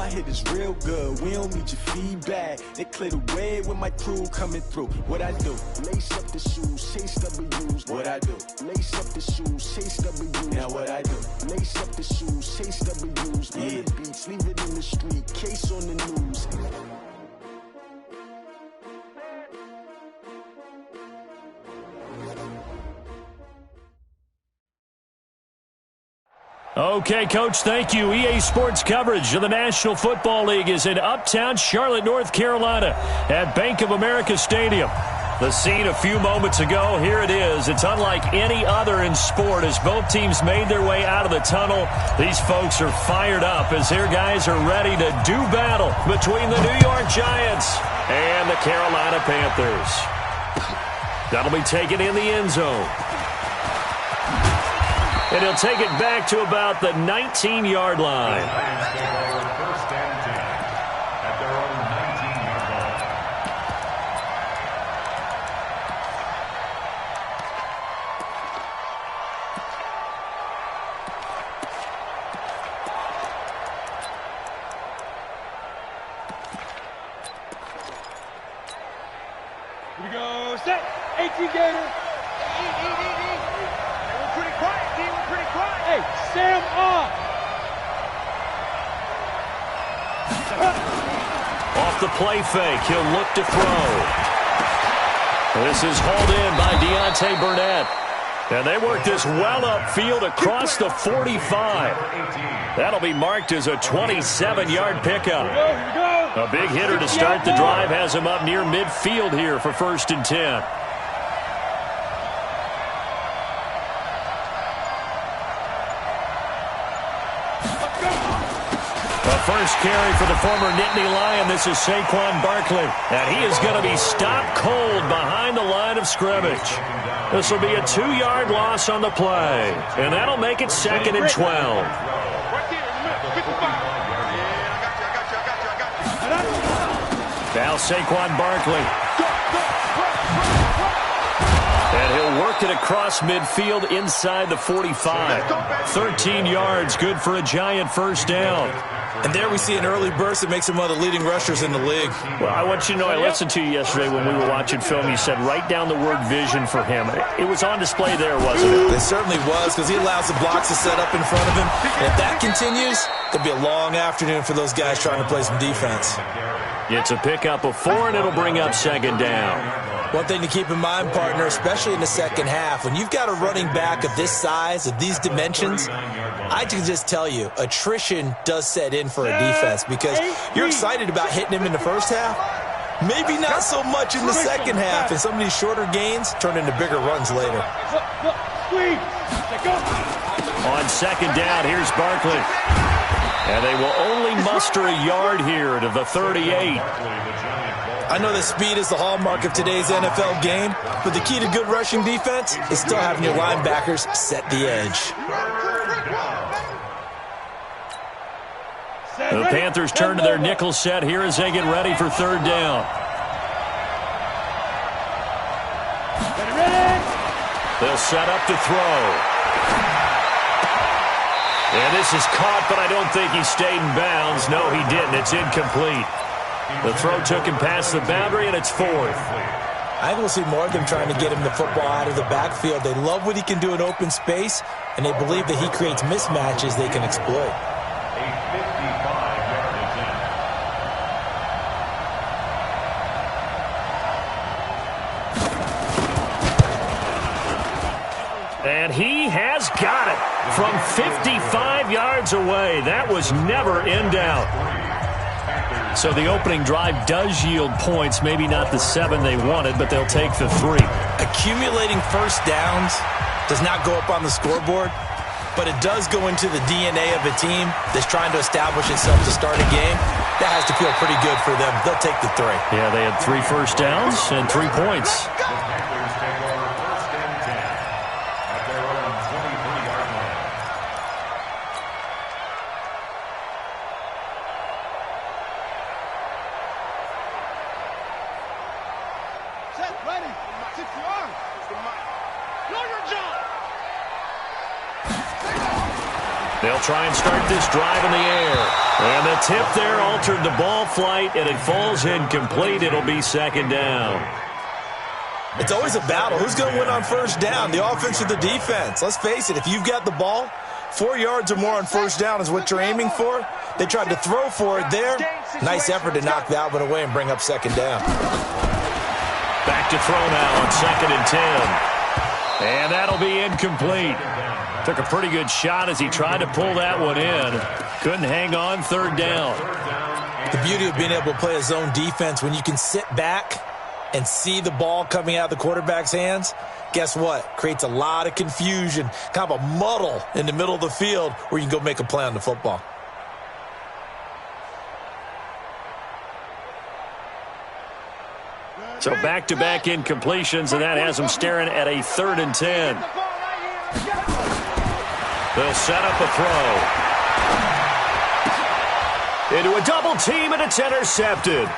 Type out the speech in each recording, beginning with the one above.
My hit is real good, we don't need your feedback. They clear the way with my crew coming through. What I do? Lace up the shoes, chase W's. What I do? Lace up the shoes, chase W's. Now what I do? Lace up the shoes, chase W's. Yeah. Beats, leave it in the street, case on the news. Okay, Coach, thank you. EA Sports coverage of the National Football League is in uptown Charlotte, North Carolina at Bank of America Stadium. The scene a few moments ago, here it is. It's unlike any other in sport as both teams made their way out of the tunnel. These folks are fired up as their guys are ready to do battle between the New York Giants and the Carolina Panthers. That'll be taken in the end zone. And he'll take it back to about the 19-yard line. First and 10 at their own 19-yard line. Here we go. Set. 18 Gator. Pretty quiet, D. We're pretty quiet. Hey, Sam off. Off the play fake, he'll look to throw. This is hauled in by Deontay Burnett. And they work this well upfield across the 45. That'll be marked as a 27-yard pickup. A big hitter to start the drive has him up near midfield here for 1st and 10. First carry for the former Nittany Lion. This is Saquon Barkley. And he is going to be stopped cold behind the line of scrimmage. This will be a 2-yard loss on the play. And that'll make it 2nd and 12. Now Saquon Barkley. And he'll work it across midfield inside the 45. 13 yards, good for a Giant first down. And there we see an early burst that makes him one of the leading rushers in the league. Well, I want you to know, I listened to you yesterday when we were watching film. You said write down the word vision for him. It was on display there, wasn't it? It certainly was, because he allows the blocks to set up in front of him. And if that continues, it'll be a long afternoon for those guys trying to play some defense. It's a pickup of 4, and it'll bring up 2nd down. One thing to keep in mind, partner, especially in the second half, when you've got a running back of this size, of these dimensions, I can just tell you, attrition does set in for a defense because you're excited about hitting him in the first half. Maybe not so much in the second half, and some of these shorter gains turn into bigger runs later. On 2nd down, here's Barkley. And they will only muster a yard here to the 38. I know that speed is the hallmark of today's NFL game, but the key to good rushing defense is still having your linebackers set the edge. The Panthers turn to their nickel set here as they get ready for 3rd down. They'll set up to throw. And this is caught, but I don't think he stayed in bounds. No, he didn't. It's incomplete. The throw took him past the boundary, and it's 4th. I think we'll see more of them trying to get him the football out of the backfield. They love what he can do in open space, and they believe that he creates mismatches they can exploit. And he has got it from 55 yards away. That was never in doubt. So the opening drive does yield points, maybe not the 7 they wanted, but they'll take the 3. Accumulating first downs does not go up on the scoreboard, but it does go into the DNA of a team that's trying to establish itself to start a game. That has to feel pretty good for them. They'll take the 3. Yeah, they had 3 first downs and 3 points. They'll try and start this drive in the air. And the tip there altered the ball flight, and it falls incomplete. It'll be second down. It's always a battle. Who's going to win on first down, the offense or the defense? Let's face it, if you've got the ball, 4 yards or more on first down is what you're aiming for. They tried to throw for it there. Nice effort to knock that one away and bring up second down. Back to throw now on 2nd and 10. And that'll be incomplete. Took a pretty good shot as he tried to pull that one in. Couldn't hang on, 3rd down. The beauty of being able to play a zone defense when you can sit back and see the ball coming out of the quarterback's hands, guess what? Creates a lot of confusion, kind of a muddle in the middle of the field where you can go make a play on the football. So back-to-back incompletions, and that has them staring at a 3rd and 10. They'll set up a throw. Into a double team, and it's intercepted.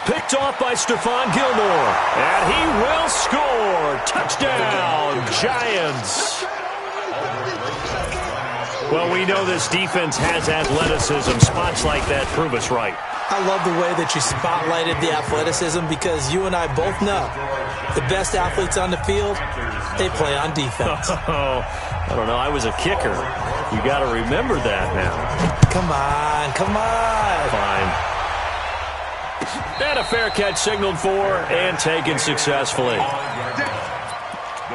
Picked off by Stephon Gilmore. And he will score. Touchdown, Giants. Well, we know this defense has athleticism. Spots like that prove us right. I love the way that you spotlighted the athleticism because you and I both know the best athletes on the field, they play on defense. Oh, I don't know. I was a kicker. You got to remember that now. Come on, come on. Fine. And a fair catch signaled for and taken successfully. The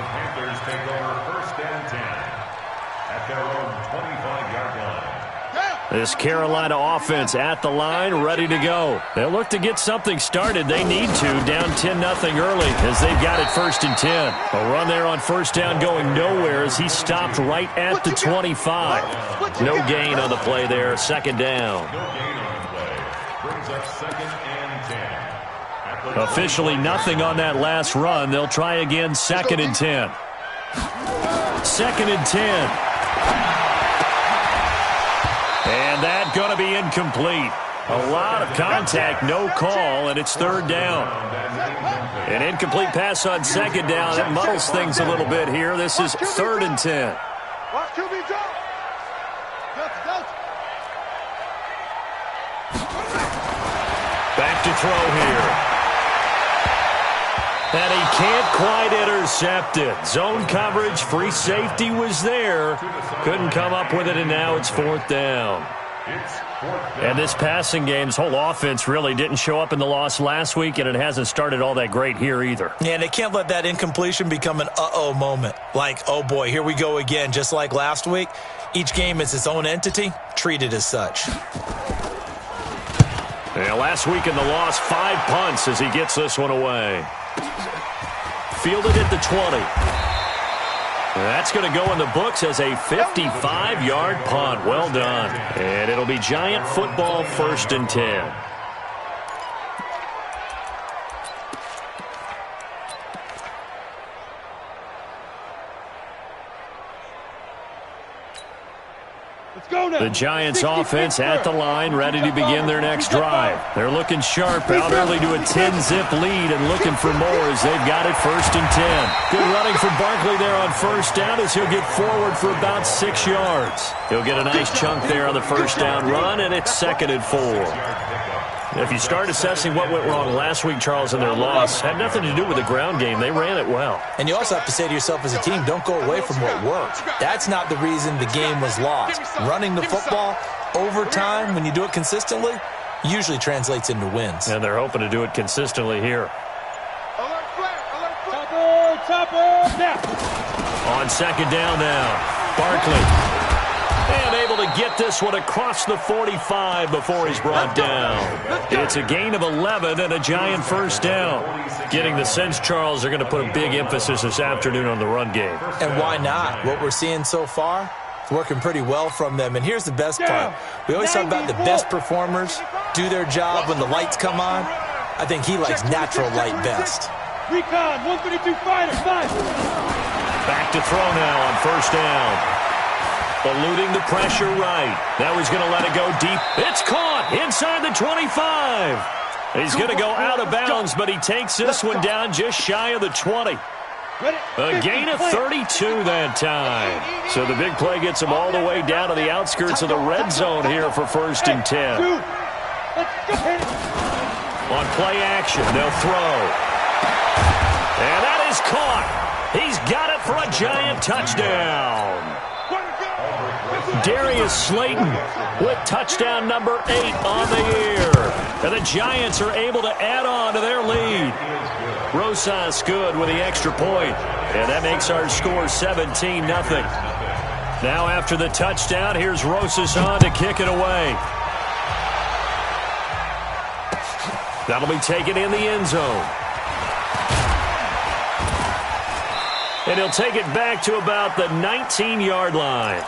Panthers take over 1st and 10 at their own 25-yard line. This Carolina offense at the line, ready to go. They'll look to get something started. They need to, down 10-0 early as they've got it 1st and 10. A run there on 1st down going nowhere as he stopped right at the 25. No gain on the play there, 2nd down. No gain on the play. Brings up 2nd and 10. Officially nothing on that last run. They'll try again, 2nd and 10. 2nd and 10. And that going to be incomplete. A lot of contact, no call, and it's 3rd down. An incomplete pass on 2nd down. It muddles things a little bit here. This is 3rd and 10. Back to throw here. And he can't quite intercept it. Zone coverage, free safety was there. Couldn't come up with it, and now it's 4th down. And this passing game, this whole offense really didn't show up in the loss last week, and it hasn't started all that great here either. Yeah, and they can't let that incompletion become an uh-oh moment. Like, oh boy, here we go again, just like last week. Each game is its own entity, treated as such. Yeah, last week in the loss, 5 punts as he gets this one away. Fielded at the 20. That's going to go in the books as a 55-yard punt. Well done. And it'll be Giant football, 1st and 10. The Giants offense at the line, ready to begin their next drive. They're looking sharp, out early to a 10-zip lead and looking for more as they've got it 1st and 10. Good running for Barkley there on 1st down as he'll get forward for about 6 yards. He'll get a nice chunk there on the 1st down run, and it's 2nd and 4. If you start assessing what went wrong last week, Charles, in their loss, had nothing to do with the ground game. They ran it well. And you also have to say to yourself as a team, don't go away from what worked. That's not the reason the game was lost. Running the football over time, when you do it consistently, usually translates into wins. And they're hoping to do it consistently here. On 2nd down now, Barkley. And able to get this one across the 45 before he's brought down. It's a gain of 11 and a Giant 1st down. Getting the sense, Charles, they're going to put a big emphasis this afternoon on the run game. And why not? What we're seeing so far, it's working pretty well from them. And here's the best part. We always talk about the best performers do their job when the lights come on. I think he likes natural light best. Recon, 132 fighter, 5. Back to throw now on 1st down. Eluding the pressure right. Now he's going to let it go deep. It's caught inside the 25. He's going to go out of bounds, but he takes this one down just shy of the 20. A gain of 32 that time. So the big play gets them all the way down to the outskirts of the red zone here for 1st and 10. On play action, they'll throw. And that is caught. He's got it for a giant touchdown. Darius Slayton with touchdown number 8 on the year. And the Giants are able to add on to their lead. Rosas good with the extra point. And that makes our score 17-0. Now after the touchdown, here's Rosas on to kick it away. That'll be taken in the end zone. And he'll take it back to about the 19-yard line.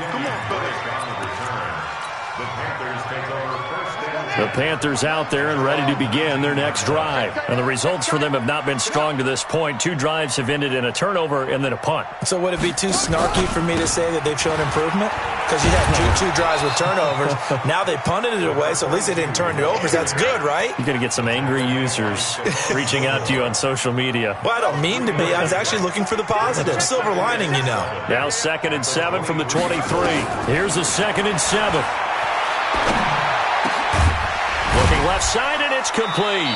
The Panthers out there and ready to begin their next drive. And the results for them have not been strong to this point. 2 drives have ended in a turnover and then a punt. So would it be too snarky for me to say that they've shown improvement? Because you had two drives with turnovers. Now they punted it away, so at least they didn't turn it over. That's good, right? You're going to get some angry users reaching out to you on social media. Well, I don't mean to be. I was actually looking for the positive. Silver lining, you know. Now 2nd and 7 from the 23. Here's a 2nd and 7. Looking left side, and it's complete.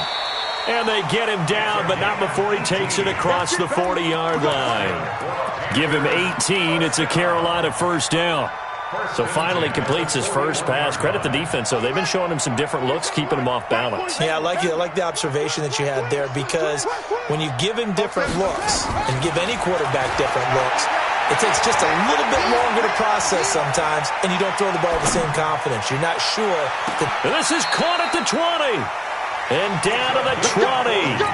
And they get him down, but not before he takes it across the 40-yard line. Give him 18. It's a Carolina 1st down. So finally completes his first pass. Credit the defense, though. They've been showing him some different looks, keeping him off balance. Yeah, I like the observation that you had there, because when you give him different looks and give any quarterback different looks, it takes just a little bit longer to process sometimes, and you don't throw the ball with the same confidence. You're not sure. This is caught at the 20. And down to the 20.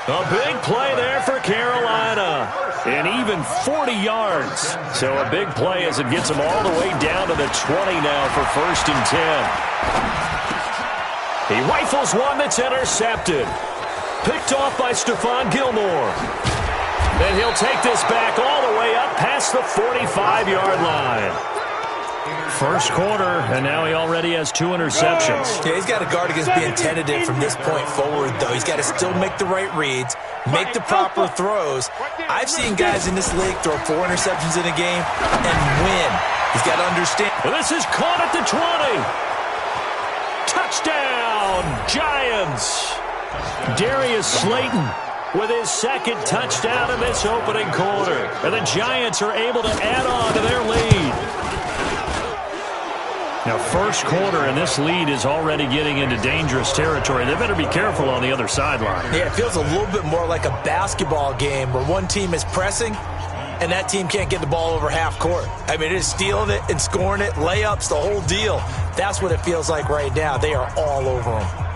A big play there for Carolina. And even 40 yards. So a big play as it gets them all the way down to the 20 now for 1st and 10. He rifles one that's intercepted. Picked off by Stephon Gilmore. And he'll take this back all the way up past the 45-yard line. First quarter, and now he already has 2 interceptions. Yeah, he's got to guard against being tentative from this point forward, though. He's got to still make the right reads, make the proper throws. I've seen guys in this league throw 4 interceptions in a game and win. He's got to understand. And this is caught at the 20. Touchdown, Giants. Darius Slayton with his 2nd touchdown in this opening quarter. And the Giants are able to add on to their lead. Now, first quarter, and this lead is already getting into dangerous territory. They better be careful on the other sideline. Yeah, it feels a little bit more like a basketball game where one team is pressing and that team can't get the ball over half court. I mean, it is stealing it and scoring it, layups, the whole deal. That's what it feels like right now. They are all over them.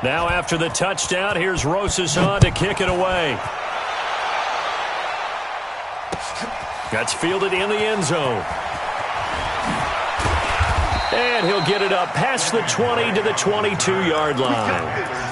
Now after the touchdown, here's Rosas on to kick it away. That's fielded in the end zone. And he'll get it up past the 20 to the 22-yard line.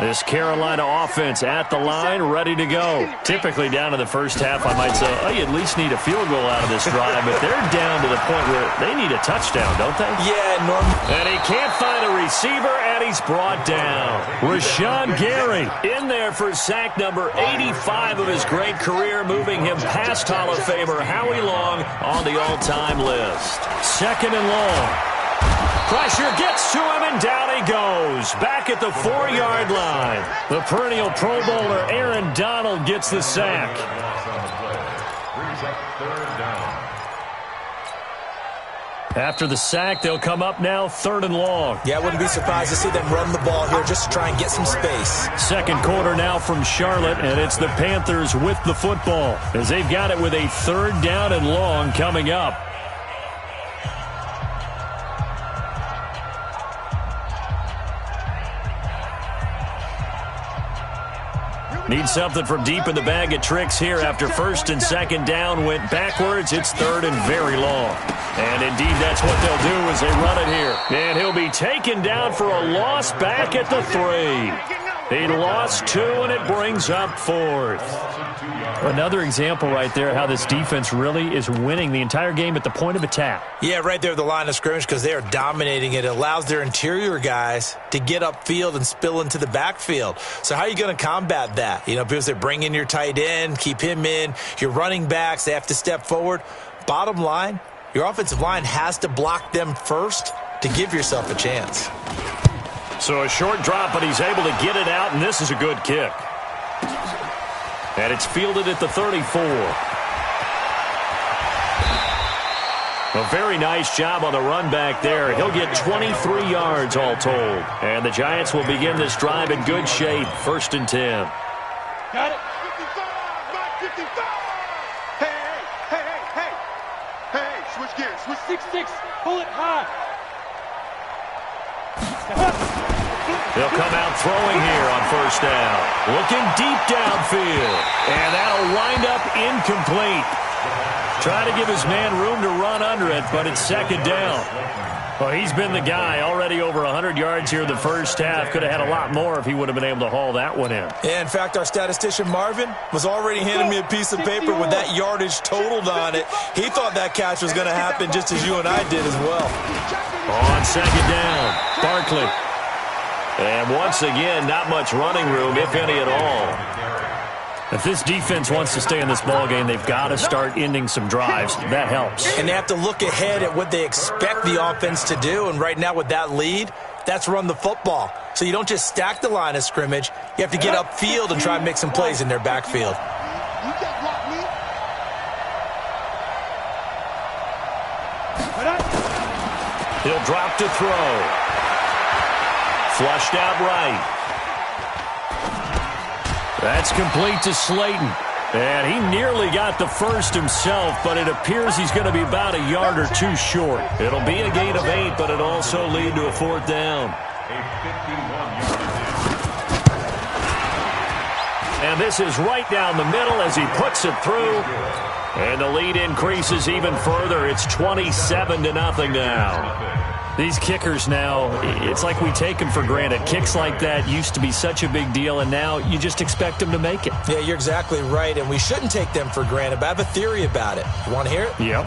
This Carolina offense at the line, ready to go. Typically down in the first half, I might say, oh, you at least need a field goal out of this drive, but they're down to the point where they need a touchdown, don't they? Yeah, Norm. And he can't find a receiver, and he's brought down. Rashawn Gary in there for sack number 85 of his great career, moving him past Hall of Famer Howie Long on the all-time list. 2nd and long. Pressure gets to him, and down he goes. Back at the 4-yard line. The perennial Pro Bowler Aaron Donald gets the sack. After the sack, they'll come up now 3rd and long. Yeah, I wouldn't be surprised to see them run the ball here just to try and get some space. Second quarter now from Charlotte, and it's the Panthers with the football as they've got it with a 3rd down and long coming up. Need something from deep in the bag of tricks here after first and second down went backwards. It's third and very long. And indeed, that's what they'll do as they run it here. And he'll be taken down for a loss back at the 3. He lost 2, and it brings up fourth. Another example right there how this defense really is winning the entire game at the point of attack. Yeah, right there at the line of scrimmage because they are dominating it. It allows their interior guys to get upfield and spill into the backfield. So how are you going to combat that? You know, people say bring in your tight end, keep him in. Your running backs, they have to step forward. Bottom line, your offensive line has to block them first to give yourself a chance. So a short drop, but he's able to get it out, and this is a good kick. And it's fielded at the 34. A very nice job on the run back there. He'll get 23 yards all told. And the Giants will begin this drive in good shape. 1st and 10. Got it. 55. Hey, switch gears. Switch 6-6. Pull it high. They'll come out throwing here on 1st down. Looking deep downfield. And that'll wind up incomplete. Trying to give his man room to run under it, but it's 2nd down. Well, he's been the guy. Already over 100 yards here in the first half. Could have had a lot more if he would have been able to haul that one in. Yeah, in fact, our statistician Marvin was already handing me a piece of paper with that yardage totaled on it. He thought that catch was going to happen just as you and I did as well. On 2nd down, Barkley. And once again, not much running room, if any at all. If this defense wants to stay in this ballgame, they've got to start ending some drives. That helps. And they have to look ahead at what they expect the offense to do. And right now with that lead, that's run the football. So you don't just stack the line of scrimmage. You have to get upfield and try and make some plays in their backfield. He'll drop to throw. Flushed out right. That's complete to Slayton. And he nearly got the first himself, but it appears he's going to be about a yard or two short. It'll be a gain of 8, but it'll also lead to a 4th down. And this is right down the middle as he puts it through. And the lead increases even further. It's 27-0 now. These kickers now, it's like we take them for granted. Kicks like that used to be such a big deal, and now you just expect them to make it. Yeah, you're exactly right, and we shouldn't take them for granted, but I have a theory about it. You want to hear it? Yep.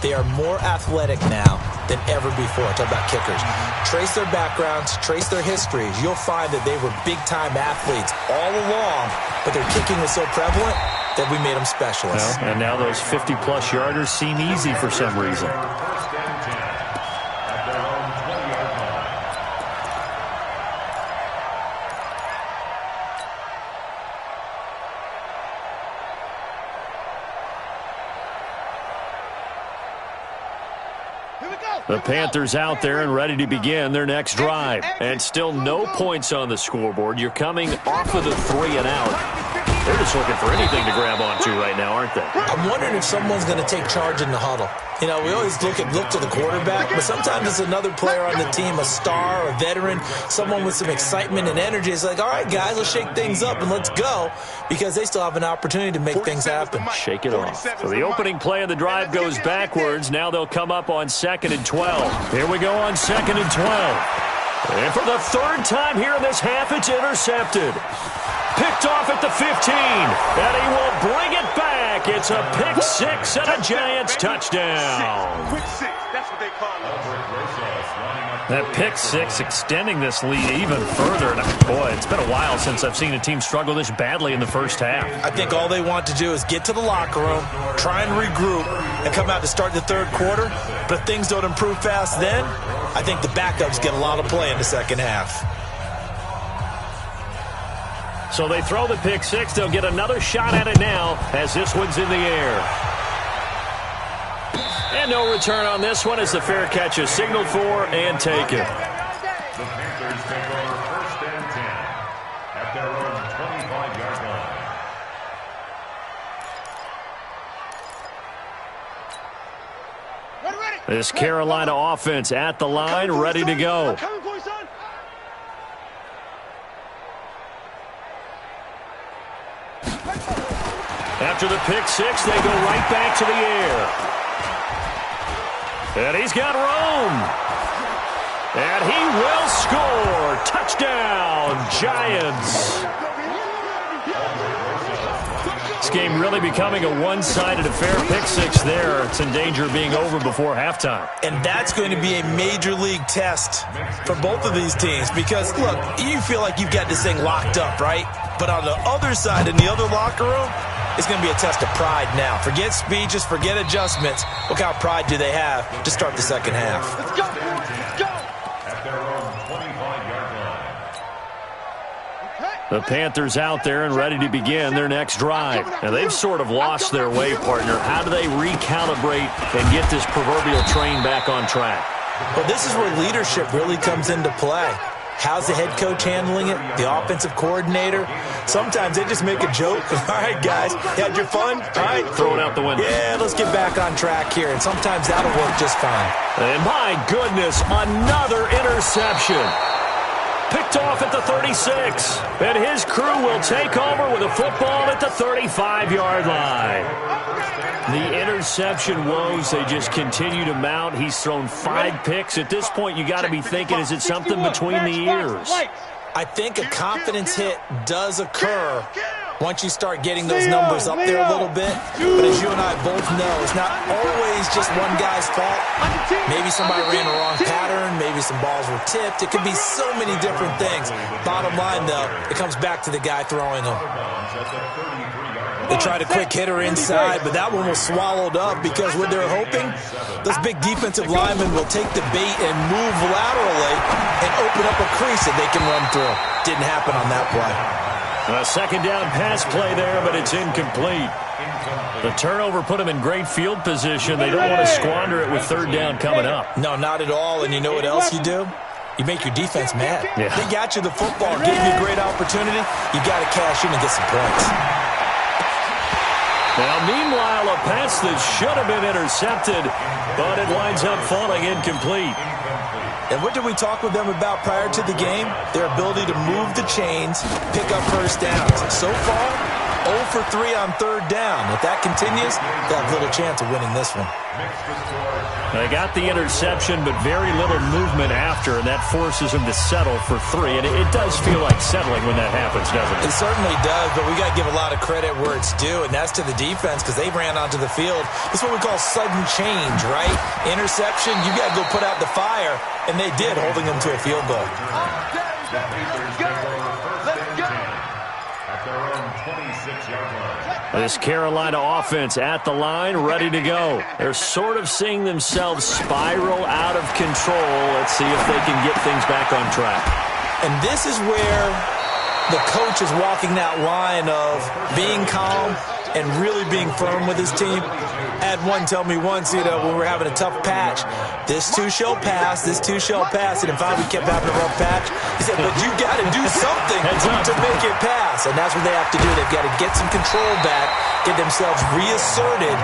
They are more athletic now than ever before. Talk about kickers. Trace their backgrounds, trace their histories. You'll find that they were big-time athletes all along, but their kicking was so prevalent that we made them specialists. Well, and now those 50-plus yarders seem easy for some reason. The Panthers out there and ready to begin their next drive. And still no points on the scoreboard. You're coming off of the 3 and out. They're just looking for anything to grab onto right now, aren't they? I'm wondering if someone's going to take charge in the huddle. You know, we always look to the quarterback, but sometimes it's another player on the team, a star, a veteran, someone with some excitement and energy. It's like, all right, guys, let's shake things up and let's go, because they still have an opportunity to make things happen. Shake it off. So the opening play of the drive goes backwards. Now they'll come up on 2nd and 12. Here we go on 2nd and 12. And for the 3rd time here in this half, it's intercepted. Picked off at the 15, and he will bring it back. It's a pick 6 and a Giants touchdown. Quick 6, that's what they call it. That pick 6 extending this lead even further. And boy, it's been a while since I've seen a team struggle this badly in the first half. I think all they want to do is get to the locker room, try and regroup, and come out to start the 3rd quarter. But if things don't improve fast then, I think the backups get a lot of play in the 2nd half. So they throw the pick 6. They'll get another shot at it now as this one's in the air. And no return on this one as the fair catch is signaled for and taken. The Panthers take over 1st and 10 at their own 25-yard line. This Carolina offense at the line, ready to go. After the pick six, they go right back to the air. And he's got room. And he will score. Touchdown, Giants. This game really becoming a one-sided affair. Pick six there. It's in danger of being over before halftime. And that's going to be a major league test for both of these teams because, look, you feel like you've got this thing locked up, right? But on the other side, in the other locker room, it's going to be a test of pride now. Forget speeches, forget adjustments. What kind of pride do they have to start the second half? Let's go. Let's go. At their own 25-yard line. The Panthers out there and ready to begin their next drive. Now, they've sort of lost their way, partner. How do they recalibrate and get this proverbial train back on track? Well, this is where leadership really comes into play. How's the head coach handling it? The offensive coordinator? Sometimes they just make a joke. All right, guys, you had your fun? All right. Throw it out the window. Yeah, let's get back on track here. And sometimes that'll work just fine. And my goodness, another interception. Picked off at the 36. And his crew will take over with a football at the 35-yard line. The interception woes, they just continue to mount. He's thrown 5 picks. At this point, you got to be thinking, is it something between the ears? I think a confidence hit does occur once you start getting those numbers up there a little bit. But as you and I both know, it's not always just one guy's fault. Maybe somebody ran the wrong pattern. Maybe some balls were tipped. It could be so many different things. Bottom line, though, it comes back to the guy throwing them. They tried a quick hitter inside, but that one was swallowed up because what they're hoping, those big defensive linemen will take the bait and move laterally and open up a crease that they can run through. Didn't happen on that play. A second down pass play there, but it's incomplete. The turnover put them in great field position. They don't want to squander it with third down coming up. No, not at all. And you know what else you do? You make your defense mad. Yeah. They got you the football, gave you a great opportunity. You got to cash in and get some points. Now, meanwhile, a pass that should have been intercepted, but it winds up falling incomplete. And what did we talk with them about prior to the game? Their ability to move the chains, pick up first downs. So far, 0 for 3 on third down. If that continues, they'll have little chance of winning this one. They got the interception, but very little movement after, and that forces them to settle for 3. And it does feel like settling when that happens, doesn't it? It certainly does, but we got to give a lot of credit where it's due, and that's to the defense because they ran onto the field. This is what we call sudden change, right? Interception, you got to go put out the fire, and they did, holding them to a field goal. This Carolina offense at the line, ready to go. They're sort of seeing themselves spiral out of control. Let's see if they can get things back on track. And this is where the coach is walking that line of being calm and really being firm with his team. I had one tell me once, when we were having a tough patch, this too shall pass, this too shall pass. And finally we kept having a rough patch. He said, but you got to do something to make it pass. And that's what they have to do. They've got to get some control back, get themselves reasserted,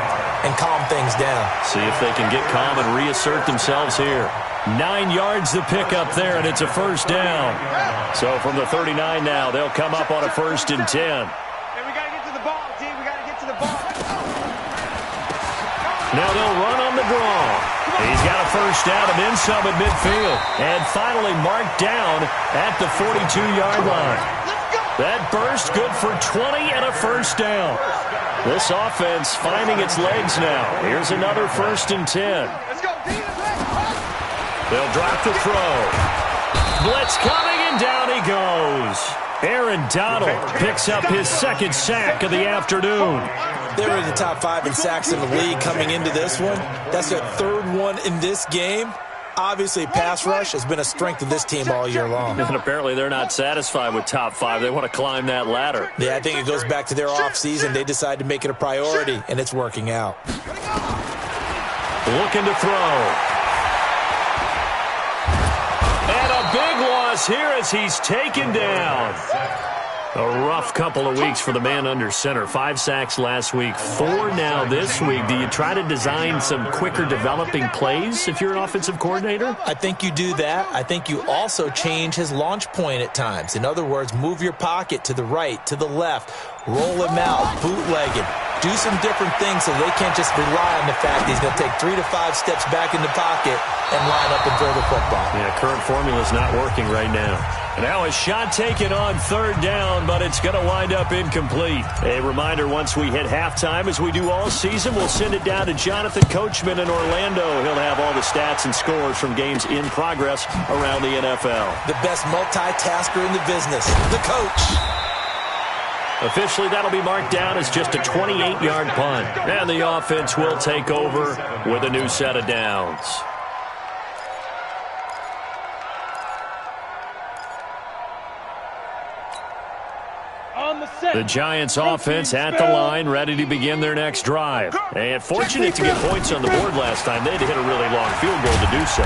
and calm things down. See if they can get calm and reassert themselves here. 9 yards to pick up there, and it's a first down. So from the 39 now, they'll come up on a 1st and 10. And we got to get to the ball, team. We got to get to the ball. Now they'll run on the draw. He's got a first down and then some at midfield. And finally marked down at the 42-yard line. That burst good for 20 and a first down. This offense finding its legs now. Here's another 1st and 10. Let's go, team. They'll drop the throw. Blitz coming, and down he goes. Aaron Donald picks up his 2nd sack of the afternoon. They were in the top 5 in sacks in the league coming into this one. That's their 3rd one in this game. Obviously, pass rush has been a strength of this team all year long. And apparently they're not satisfied with top 5. They want to climb that ladder. Yeah, I think it goes back to their offseason. They decided to make it a priority, and it's working out. Looking to throw. And a big loss here as he's taken down. A rough couple of weeks for the man under center. 5 sacks last week, 4 now this week. Do you try to design some quicker developing plays if you're an offensive coordinator? I think you do that. I think you also change his launch point at times. In other words, move your pocket to the right, to the left, roll him out, bootleg him. Do some different things so they can't just rely on the fact that he's going to take 3 to 5 steps back in the pocket and line up and throw the football. Yeah, current formula's not working right now. Now a shot taken on 3rd down, but it's going to wind up incomplete. A reminder, once we hit halftime, as we do all season, we'll send it down to Jonathan Coachman in Orlando. He'll have all the stats and scores from games in progress around the NFL. The best multitasker in the business, the coach. Officially, that'll be marked down as just a 28-yard punt. And the offense will take over with a new set of downs. The Giants offense at the line, ready to begin their next drive. And fortunate to get points on the board last time. They had to hit a really long field goal to do so.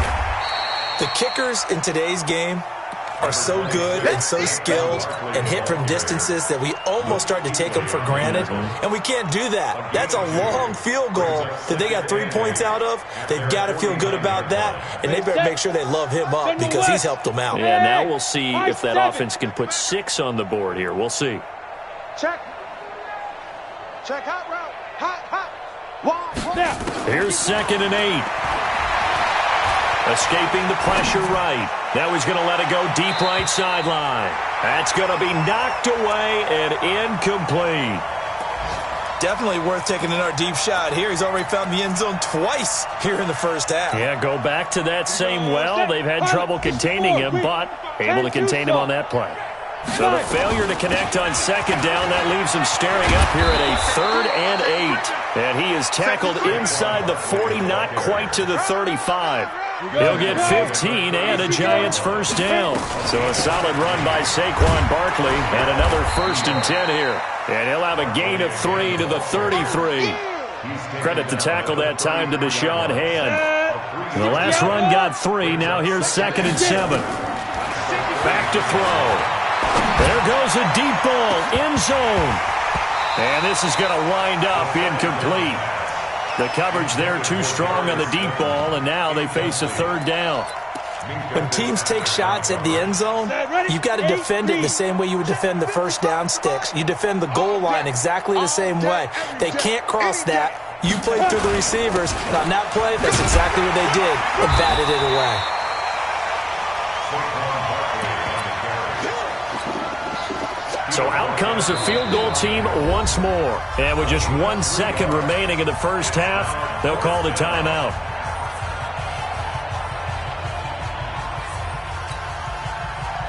The kickers in today's game are so good and so skilled and hit from distances that we almost start to take them for granted, and we can't do that. That's a long field goal that they got 3 points out of. They've got to feel good about that, and they better make sure they love him up because he's helped them out. Yeah, now we'll see if that offense can put 6 on the board here. We'll see. Check. Check hot route. Hot. One. Here's 2nd and 8. Escaping the pressure right. Now he's going to let it go deep right sideline. That's going to be knocked away and incomplete. Definitely worth taking another deep shot here. He's already found the end zone twice here in the first half. Yeah, go back to that same well. They've had trouble containing him, but able to contain him on that play. So the failure to connect on 2nd down, that leaves him staring up here at a 3rd and 8. And he is tackled inside the 40, not quite to the 35. He'll get 15 and a Giants first down. So a solid run by Saquon Barkley and another 1st and 10 here. And he'll have a gain of 3 to the 33. Credit the tackle that time to Deshaun Hand. And the last run got 3. Now here's 2nd and 7. Back to throw. There goes a deep ball, end zone. And this is going to wind up incomplete. The coverage there too strong on the deep ball, and now they face a 3rd down. When teams take shots at the end zone, you've got to defend it the same way you would defend the first down sticks. You defend the goal line exactly the same way. They can't cross that. You played through the receivers. And on that play, that's exactly what they did and batted it away. So out comes the field goal team once more. And with just 1 second remaining in the first half, they'll call the timeout.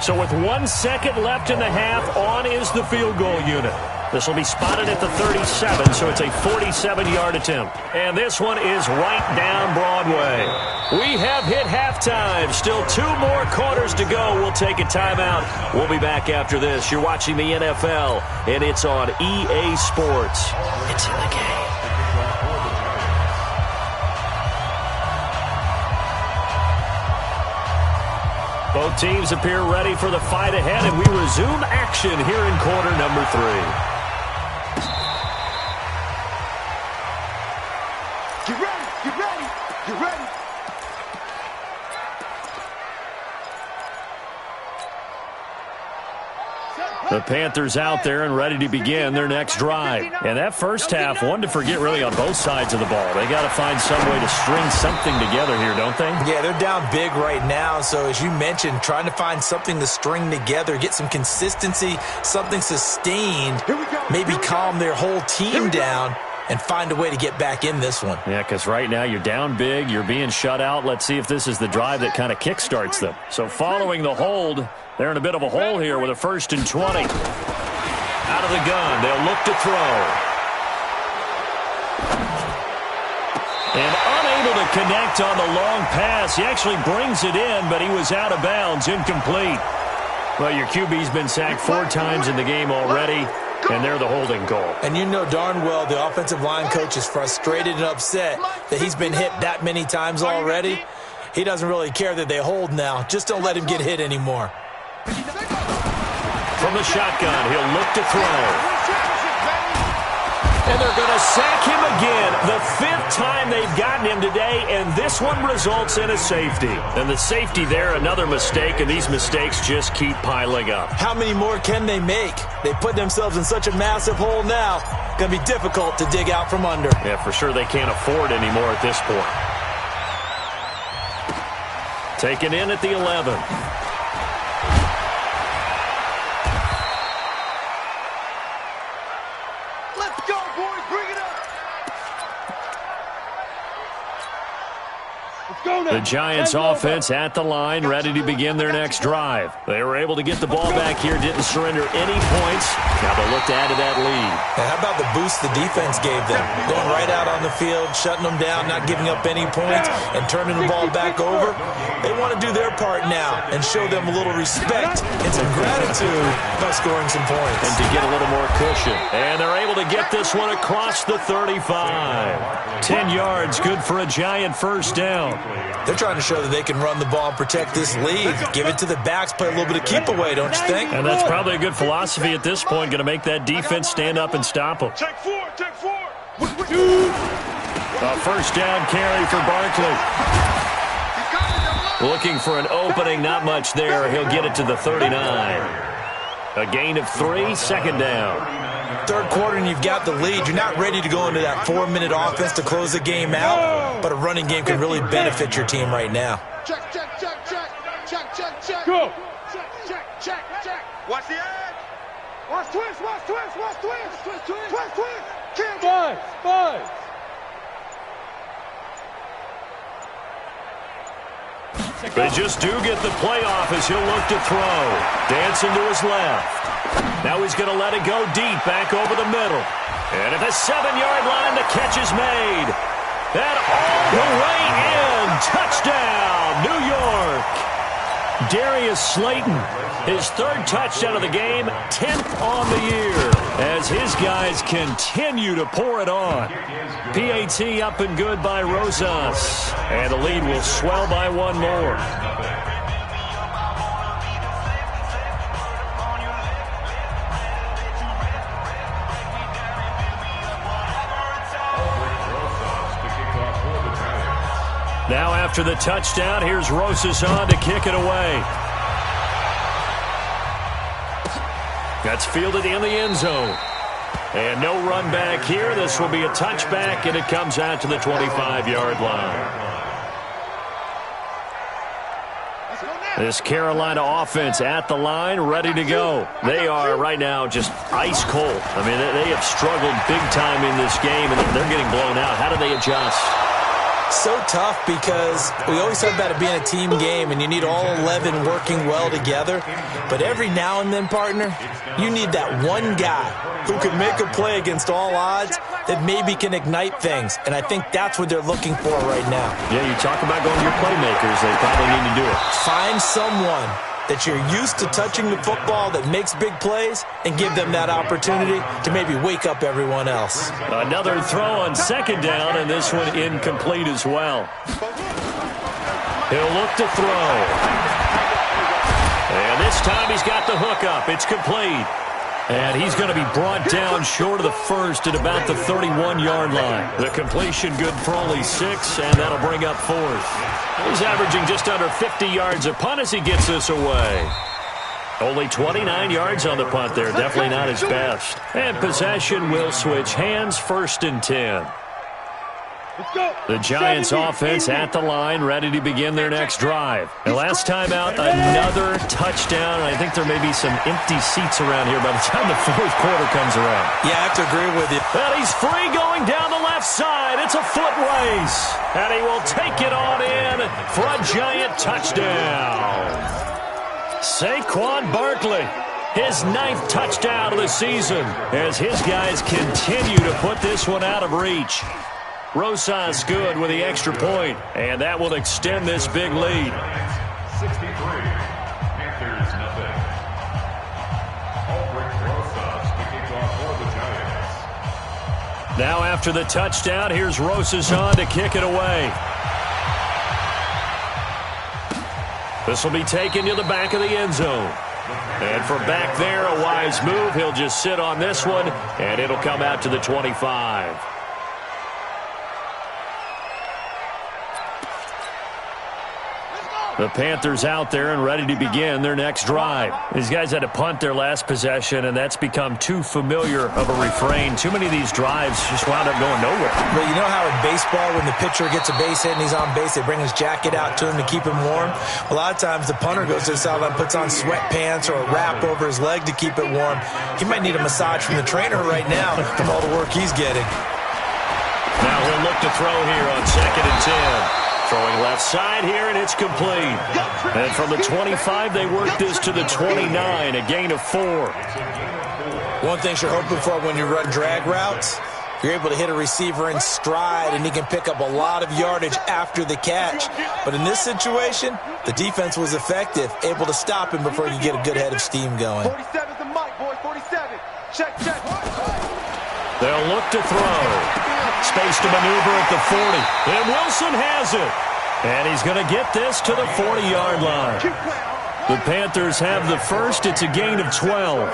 So with 1 second left in the half, on is the field goal unit. This will be spotted at the 37, so it's a 47-yard attempt. And this one is right down Broadway. We have hit halftime. Still 2 more quarters to go. We'll take a timeout. We'll be back after this. You're watching the NFL, and it's on EA Sports. It's in the game. Both teams appear ready for the fight ahead, and we resume action here in quarter number 3. Get ready. The Panthers out there and ready to begin their next drive. And that first half, one to forget really on both sides of the ball. They got to find some way to string something together here, don't they? Yeah, they're down big right now. So as you mentioned, trying to find something to string together, get some consistency, something sustained, maybe calm their whole team down and find a way to get back in this one. Yeah, because right now you're down big, you're being shut out. Let's see if this is the drive that kind of kickstarts them. So following the hold, they're in a bit of a hole here with a 1st and 20. Out of the gun, they'll look to throw. And unable to connect on the long pass. He actually brings it in, but he was out of bounds, incomplete. Well, your QB's been sacked 4 times in the game already, and they're the holding goal. And you know darn well the offensive line coach is frustrated and upset that he's been hit that many times already. He doesn't really care that they hold now. Just don't let him get hit anymore. From the shotgun. He'll look to throw. And they're going to sack him again. The 5th time they've gotten him today, and this one results in a safety. And the safety there, another mistake, and these mistakes just keep piling up. How many more can they make? They put themselves in such a massive hole now. Going to be difficult to dig out from under. Yeah, for sure they can't afford any more at this point. Taken in at the 11. The Giants offense at the line, ready to begin their next drive. They were able to get the ball back here, didn't surrender any points. Now they'll look to add to that lead. Now, how about the boost the defense gave them? Going right out on the field, shutting them down, not giving up any points, and turning the ball back over. They want to do their part now and show them a little respect and some gratitude by scoring some points. And to get a little more cushion. And they're able to get this one across the 35. 10 yards, good for a Giant first down. They're trying to show that they can run the ball and protect this lead. Give it to the backs, play a little bit of keep away, don't you think? And that's probably a good philosophy at this point, going to make that defense stand up and stop them. Take 4. A first down carry for Barkley. Looking for an opening, not much there. He'll get it to the 39. A gain of 3, second down. Third quarter and you've got the lead. You're not ready to go into that 4-minute offense to close the game out, but a running game can really benefit your team right now. Check. Go. Check. Watch the edge. Watch twist. Five. They just do get the playoff as he'll look to throw. Dancing to his left. Now he's going to let it go deep, back over the middle. And at the 7-yard line, the catch is made. And all the way in. Touchdown, New York. Darius Slayton, his 3rd touchdown of the game, 10th on the year, as his guys continue to pour it on. PAT up and good by Rosas, and the lead will swell by 1 more. Now after the touchdown, here's Rosas on to kick it away. That's fielded in the end zone. And no run back here. This will be a touchback, and it comes out to the 25-yard line. This Carolina offense at the line, ready to go. They are right now just ice cold. I mean, they have struggled big time in this game, and they're getting blown out. How do they adjust? So tough because we always talk about it being a team game and you need all 11 working well together. But every now and then, partner, you need that one guy who can make a play against all odds that maybe can ignite things. And I think that's what they're looking for right now. Yeah, you talk about going to your playmakers. They probably need to do it. Find someone that you're used to touching the football that makes big plays and give them that opportunity to maybe wake up everyone else. Another throw on second down, and this one incomplete as well. He'll look to throw. And this time he's got the hook up. It's complete. And he's going to be brought down short of the first at about the 31-yard line. The completion good for only 6, and that'll bring up 4th. He's averaging just under 50 yards a punt as he gets this away. Only 29 yards on the punt there. Definitely not his best. And possession will switch hands, 1st and 10. The Giants offense at the line, ready to begin their next drive. And last time out, another touchdown. I think there may be some empty seats around here by the time the 4th quarter comes around. Yeah, I have to agree with you. And he's free going down the left side. It's a foot race. And he will take it on in for a Giant touchdown. Saquon Barkley, his 9th touchdown of the season, as his guys continue to put this one out of reach. Rosas good with the extra point, and that will extend this big lead. 63, Panthers nothing. Rosas kicking off for the Giants. Now after the touchdown, here's Rosas on to kick it away. This will be taken to the back of the end zone. And from back there, a wise move. He'll just sit on this one, and it'll come out to the 25. The Panthers out there and ready to begin their next drive. These guys had to punt their last possession, and that's become too familiar of a refrain. Too many of these drives just wound up going nowhere. But you know how in baseball, when the pitcher gets a base hit and he's on base, they bring his jacket out to him to keep him warm? A lot of times the punter goes to the sideline, puts on sweatpants or a wrap over his leg to keep it warm. He might need a massage from the trainer right now from all the work he's getting. Now he'll look to throw here on 2nd and 10. Throwing left side here, and it's complete. And from the 25, they work this to the 29, a gain of 4. One thing you're hoping for when you run drag routes, you're able to hit a receiver in stride, and he can pick up a lot of yardage after the catch. But in this situation, the defense was effective, able to stop him before you get a good head of steam going. 47's the mic, boy. 47. Check. They'll look to throw. Space to maneuver at the 40. And Wilson has it. And he's going to get this to the 40-yard line. The Panthers have the first. It's a gain of 12.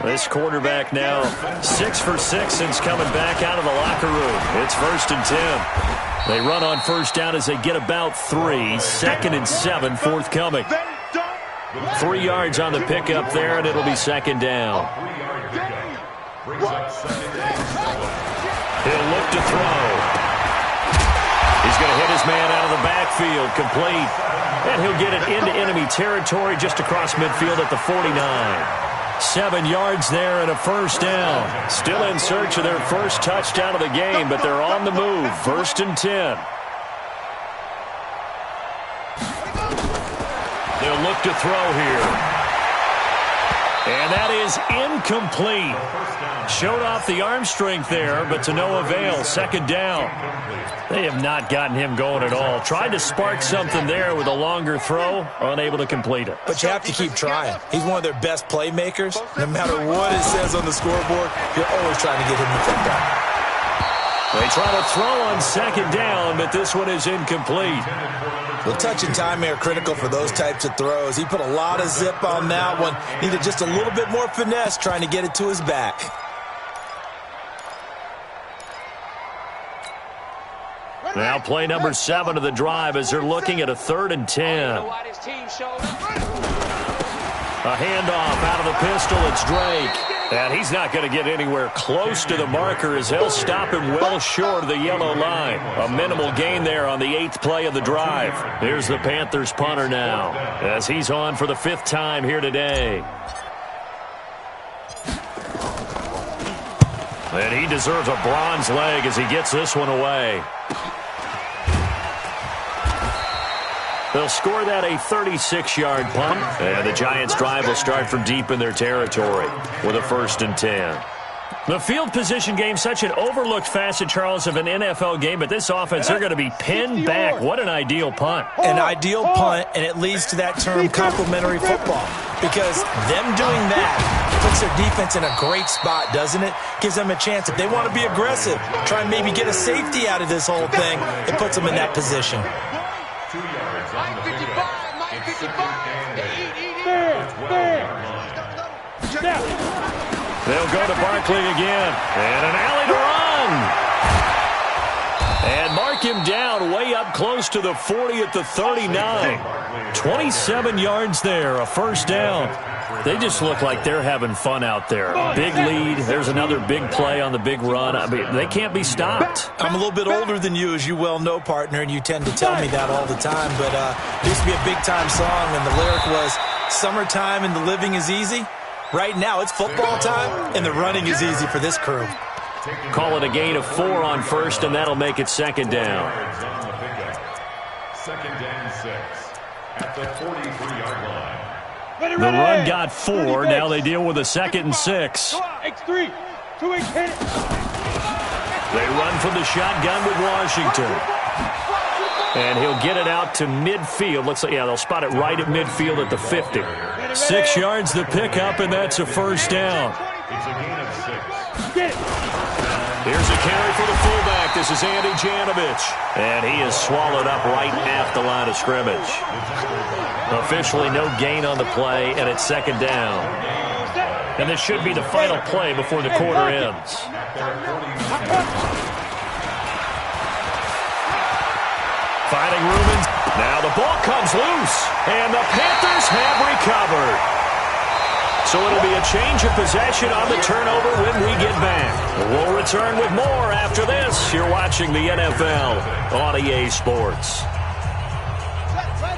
This quarterback now 6 for 6 since coming back out of the locker room. It's 1st and 10. They run on first down as they get about 3. 2nd and 7 forthcoming. 3 yards on the pickup there, and it'll be 2nd down. He'll look to throw. He's going to hit his man out of the backfield, complete. And he'll get it into enemy territory just across midfield at the 49. 7 yards there and a first down. Still in search of their first touchdown of the game, but they're on the move. 1st and 10. They'll look to throw here. And that is incomplete. Showed off the arm strength there, but to no avail. 2nd down. They have not gotten him going at all. Tried to spark something there with a longer throw, unable to complete it. But you have to keep trying. He's one of their best playmakers. No matter what it says on the scoreboard, you're always trying to get him the football. They try to throw on 2nd down, but this one is incomplete. The touch and time are critical for those types of throws. He put a lot of zip on that one. Needed just a little bit more finesse trying to get it to his back. Now play number 7 of the drive as they're looking at a 3rd and 10. A handoff out of the pistol. It's Drake. And he's not going to get anywhere close to the marker as they'll stop him well short of the yellow line. A minimal gain there on the 8th play of the drive. Here's the Panthers punter now as he's on for the 5th time here today. And he deserves a bronze leg as he gets this one away. They'll score that a 36-yard punt, and the Giants' drive will start from deep in their territory with a 1st and 10. The field position game, such an overlooked facet, Charles, of an NFL game, but this offense, they're going to be pinned back. What an ideal punt. An ideal punt, and it leads to that term complementary football, because them doing that puts their defense in a great spot, doesn't it? Gives them a chance. If they want to be aggressive, try and maybe get a safety out of this whole thing, it puts them in that position. 2 yards on the pickup. It's 2nd and 10. They'll go to Barkley again. And an alley to run. And mark him down way up close to the 40 at the 39. 27 yards there, a 1st down. They just look like they're having fun out there. Big lead. There's another big play on the big run. I mean, they can't be stopped. I'm a little bit older than you, as you well know, partner, and you tend to tell me that all the time. But it used to be a big-time song, and the lyric was, "Summertime and the living is easy." Right now, it's football time, and the running is easy for this crew. Call it a gain of 4 on 1st, and that'll make it 2nd down. 2nd and 6 at the 43-yard line. The run got 4. Now they deal with a 2nd and 6. X3. 2-8, hit it. They run from the shotgun with Washington. And he'll get it out to midfield. Looks like, yeah, they'll spot it right at midfield at the 50. 6 yards the pickup, and that's a 1st down. It's a gain of 6. Here's a carry for the fullback. This is Andy Janovich. And he is swallowed up right at the line of scrimmage. Officially no gain on the play, and it's second down. And this should be the final play before the quarter ends. Finding room in. Now the ball comes loose, and the Panthers have recovered. So it'll be a change of possession on the turnover when we get back. We'll return with more after this. You're watching the NFL on EA Sports.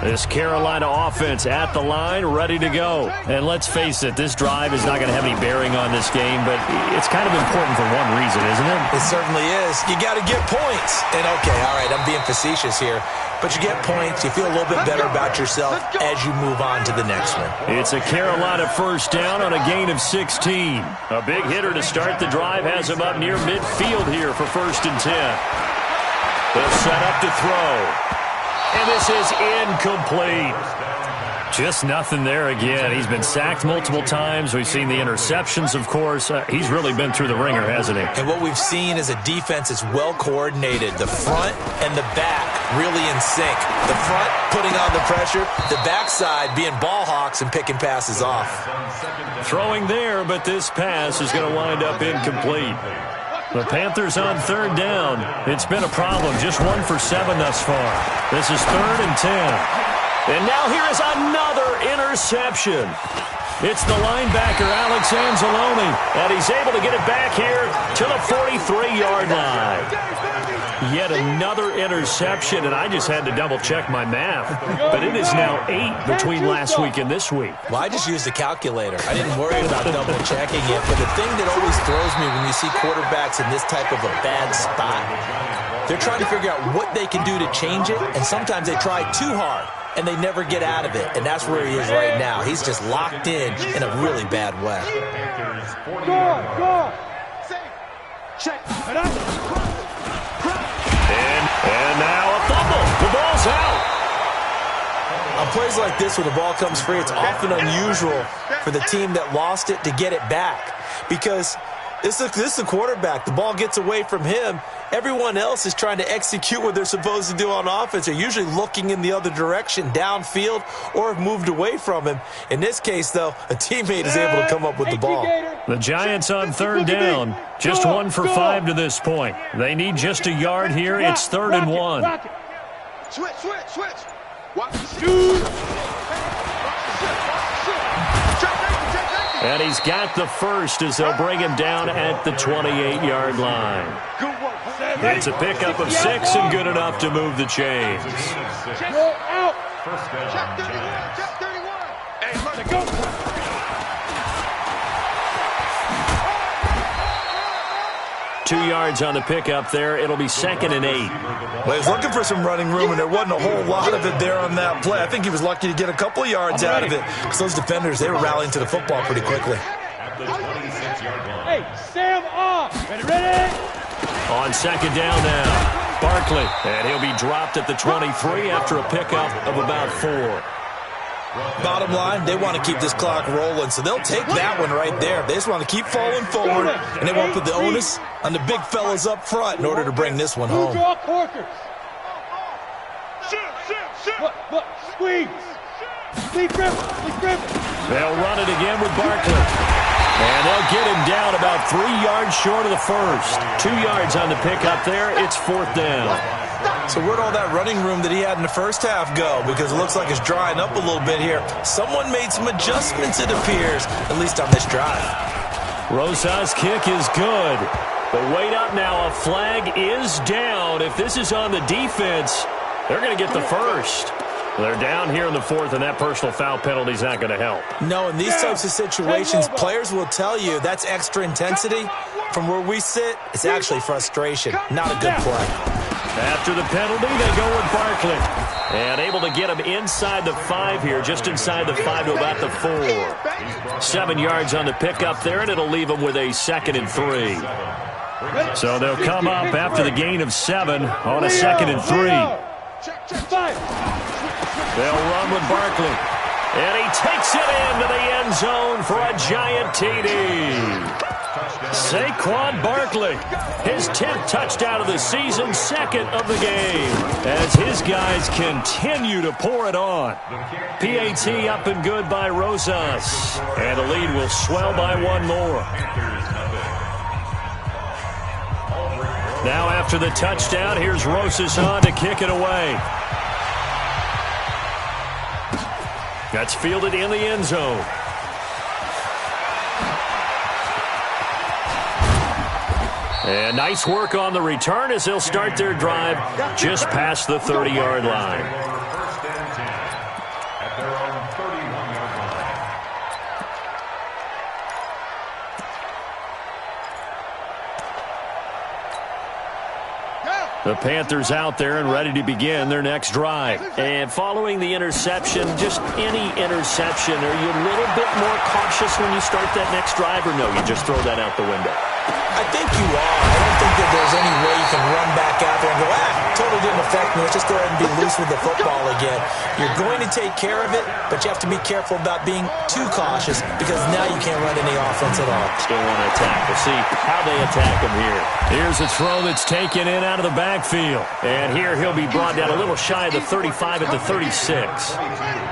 This Carolina offense at the line, ready to go. And let's face it, this drive is not going to have any bearing on this game, but it's kind of important for one reason, isn't it? It certainly is. You got to get points. And, okay, all right, I'm being facetious here. But you get points, you feel a little bit better about yourself as you move on to the next one. It's a Carolina first down on a gain of 16. A big hitter to start the drive has him up near midfield here for 1st and 10. They'll set up to throw. And this is incomplete. Just nothing there again. He's been sacked multiple times. We've seen the interceptions, of course. He's really been through the ringer, hasn't he? And what we've seen is a defense that's well coordinated. The front and the back really in sync. The front putting on the pressure. The backside being ball hawks and picking passes off. Throwing there, but this pass is going to wind up incomplete. The Panthers on 3rd down. It's been a problem. Just 1 for 7 thus far. This is 3rd and 10. And now here is another interception. It's the linebacker, Alex Anzalone, and he's able to get it back here to the 43-yard line. Yet another interception, and I just had to double-check my math. But it is now 8 between last week and this week. Well, I just used a calculator. I didn't worry about double-checking it. But the thing that always throws me when you see quarterbacks in this type of a bad spot, they're trying to figure out what they can do to change it, and sometimes they try too hard, and they never get out of it. And that's where he is right now. He's just locked in a really bad way. Go! Check. And now a fumble. The ball's out. On plays like this where the ball comes free, it's often unusual for the team that lost it to get it back. Because this is the quarterback. The ball gets away from him. Everyone else is trying to execute what they're supposed to do on offense. They're usually looking in the other direction, downfield, or have moved away from him. In this case, though, a teammate is able to come up with the ball. The Giants on 3rd down. Just 1 for 5 to this point. They need just a yard here. It's 3rd and 1. Switch. Watch the shoot. And he's got the first as they'll bring him down at the 28-yard line. It's a pickup of 6 and good enough to move the chains. Go out. Check 31. Hey, let it go. 2 yards on the pickup there. It'll be 2nd and 8. Well, he was looking for some running room, and there wasn't a whole lot of it there on that play. I think he was lucky to get a couple of yards out of it because those defenders, they were rallying to the football pretty quickly. Hey, Sam off. Ready? On 2nd down now, Barkley. And he'll be dropped at the 23 after a pickup of about 4. Bottom line, they want to keep this clock rolling, so they'll take that one right there. They just want to keep falling forward, and they won't put the onus on the big fellas up front in order to bring this one home. Draw Corkers. Look, squeeze. Lee Griffin. They'll run it again with Barkley. And they'll get him down about 3 yards short of the first. 2 yards on the pickup there. It's 4th down. So where'd all that running room that he had in the first half go? Because it looks like it's drying up a little bit here. Someone made some adjustments, it appears, at least on this drive. Rosa's kick is good. But wait up now. A flag is down. If this is on the defense, they're going to get the first. They're down here in the 4th, and that personal foul penalty is not going to help. No, in these types of situations, players will tell you that's extra intensity. From where we sit, it's actually frustration. Not a good play. After the penalty, they go with Barkley. And able to get him inside the 5 here, just inside the 5 to about the 4. 7 yards on the pickup there, and it'll leave him with a 2nd and 3. So they'll come up after the gain of 7 on a 2nd and 3. They'll run with Barkley. And he takes it into the end zone for a giant TD. Saquon Barkley, his 10th touchdown of the season, 2nd of the game, as his guys continue to pour it on. PAT up and good by Rosas, and the lead will swell by one more. Now after the touchdown, here's Rosas on to kick it away. That's fielded in the end zone. And nice work on the return as they'll start their drive just past the 30-yard line. First and 10 at their own 31-yard line. The Panthers out there and ready to begin their next drive. And following the interception, just any interception, are you a little bit more cautious when you start that next drive, or no, you just throw that out the window? I think you are. I don't think that there's any way you can run back out there and go, totally didn't affect me. Let's just go ahead and be loose with the football again. You're going to take care of it, but you have to be careful about being too cautious because now you can't run any offense at all. Still want to attack. We'll see how they attack him here. Here's a throw that's taken in out of the backfield. And here he'll be brought down a little shy of the 35 at the 36.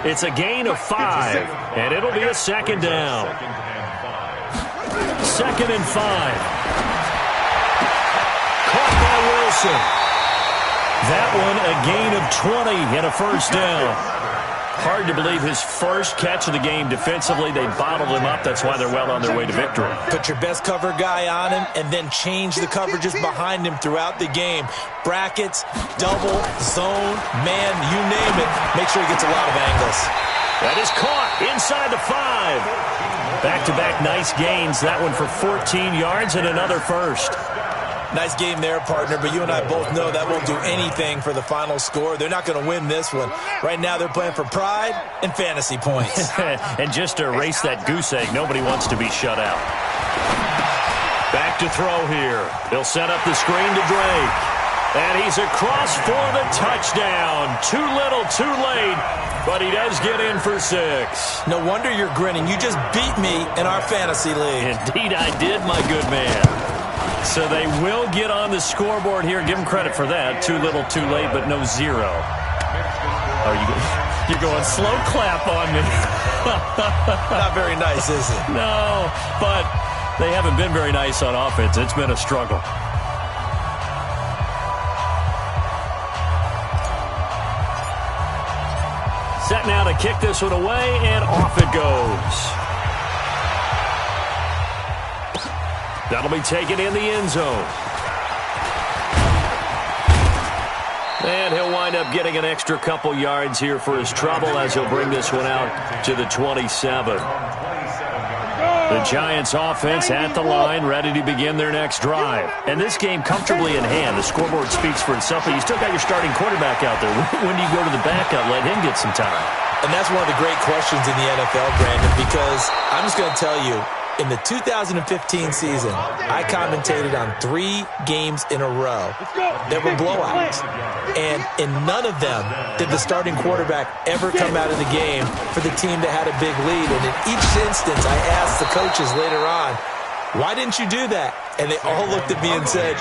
It's a gain of 5, and it'll be a second down. 2nd and 5. Caught by Wilson. That one a gain of 20 and a first down. Hard to believe his first catch of the game defensively. They bottled him up. That's why they're well on their way to victory. Put your best cover guy on him and then change the coverages behind him throughout the game. Brackets, double, zone, man, you name it. Make sure he gets a lot of angles. That is caught inside the 5. Back-to-back nice gains. That one for 14 yards and another first. Nice game there, partner, but you and I both know that won't do anything for the final score. They're not going to win this one. Right now they're playing for pride and fantasy points. And just to erase that goose egg, nobody wants to be shut out. Back to throw here. They'll set up the screen to Drake. And he's across for the touchdown. Too little, too late, but he does get in for 6. No wonder you're grinning. You just beat me in our fantasy league. Indeed I did, my good man. So they will get on the scoreboard here. Give them credit for that. Too little, too late, but no 0. Oh, you're going slow clap on me. Not very nice, is it? No, but they haven't been very nice on offense. It's been a struggle. Set now to kick this one away, and off it goes. That'll be taken in the end zone. And he'll wind up getting an extra couple yards here for his trouble as he'll bring this one out to the 27. The Giants offense at the line, ready to begin their next drive. And this game comfortably in hand. The scoreboard speaks for itself, but you still got your starting quarterback out there. When do you go to the backup? Let him get some time. And that's one of the great questions in the NFL, Brandon, because I'm just going to tell you, in the 2015 season, I commentated on 3 games in a row that were blowouts. And in none of them did the starting quarterback ever come out of the game for the team that had a big lead. And in each instance, I asked the coaches later on, why didn't you do that? And they all looked at me and said,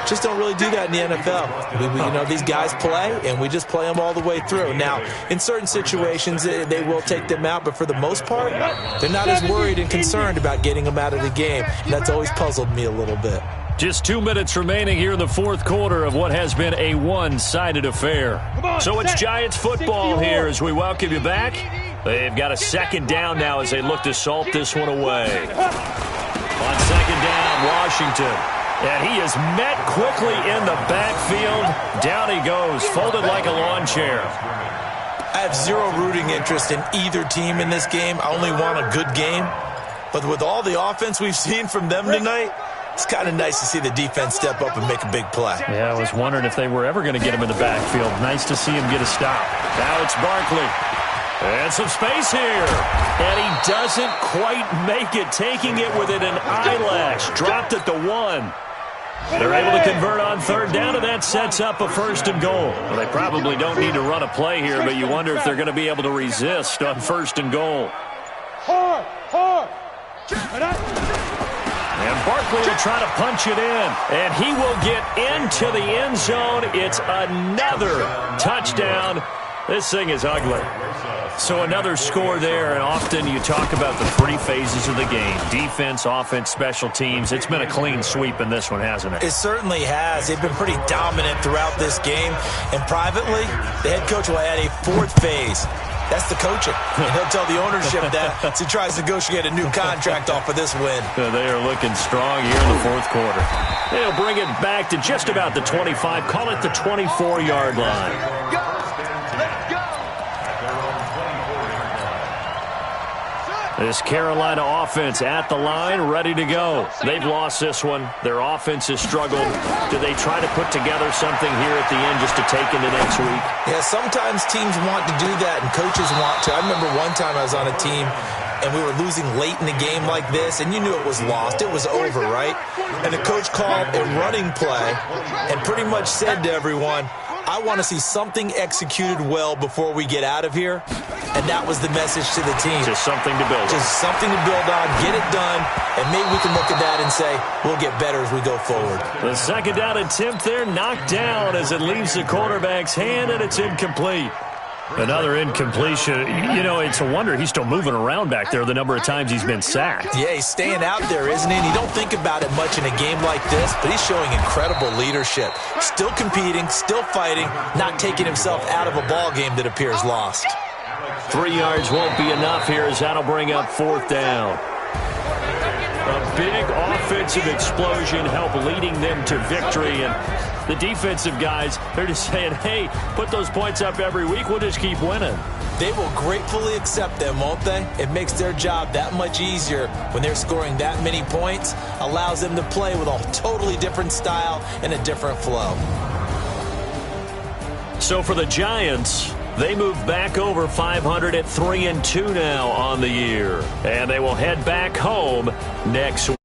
just don't really do that in the NFL. These guys play, and we just play them all the way through. Now, in certain situations, they will take them out, but for the most part, they're not as worried and concerned about getting them out of the game. And that's always puzzled me a little bit. Just 2 minutes remaining here in the fourth quarter of what has been a one-sided affair. So it's Giants football here as we welcome you back. They've got a second down now as they look to salt this one away. On second down, Washington. And he is met quickly in the backfield. Down he goes, folded like a lawn chair. I have zero rooting interest in either team in this game. I only want a good game. But with all the offense we've seen from them tonight, it's kind of nice to see the defense step up and make a big play. Yeah, I was wondering if they were ever going to get him in the backfield. Nice to see him get a stop. Now it's Barkley. And some space here. And he doesn't quite make it, taking it within an eyelash. Dropped at the 1. They're able to convert on third down, and that sets up a 1st and goal. Well, they probably don't need to run a play here, but you wonder if they're going to be able to resist on 1st and goal. And Barkley will try to punch it in. And he will get into the end zone. It's another touchdown. This thing is ugly. So another score there, and often you talk about the three phases of the game. Defense, offense, special teams. It's been a clean sweep in this one, hasn't it? It certainly has. They've been pretty dominant throughout this game. And privately, the head coach will add a fourth phase. That's the coaching. And he'll tell the ownership that as he tries to negotiate a new contract off of this win. They are looking strong here in the fourth quarter. They'll bring it back to just about the 25. Call it the 24-yard line. This Carolina offense at the line, ready to go. They've lost this one. Their offense has struggled. Do they try to put together something here at the end just to take into next week? Yeah, sometimes teams want to do that and coaches want to. I remember one time I was on a team and we were losing late in the game like this, and you knew it was lost. It was over, right? And the coach called a running play and pretty much said to everyone, I want to see something executed well before we get out of here. And that was the message to the team. Just something to build on. Just something to build on, get it done, and maybe we can look at that and say, we'll get better as we go forward. The second down attempt there knocked down as it leaves the quarterback's hand, and it's incomplete. Another incompletion. You know, it's a wonder he's still moving around back there the number of times he's been sacked. Yeah, he's staying out there, isn't he? And you don't think about it much in a game like this, but he's showing incredible leadership. Still competing, still fighting, not taking himself out of a ball game that appears lost. 3 yards won't be enough here as that'll bring up fourth down. A big offensive explosion helped leading them to victory, and the defensive guys, they're just saying, hey, put those points up every week, we'll just keep winning. They will gratefully accept them, won't they? It makes their job that much easier when they're scoring that many points, allows them to play with a totally different style and a different flow. So for the Giants, they move back over 500 at 3-2 now on the year. And they will head back home next week.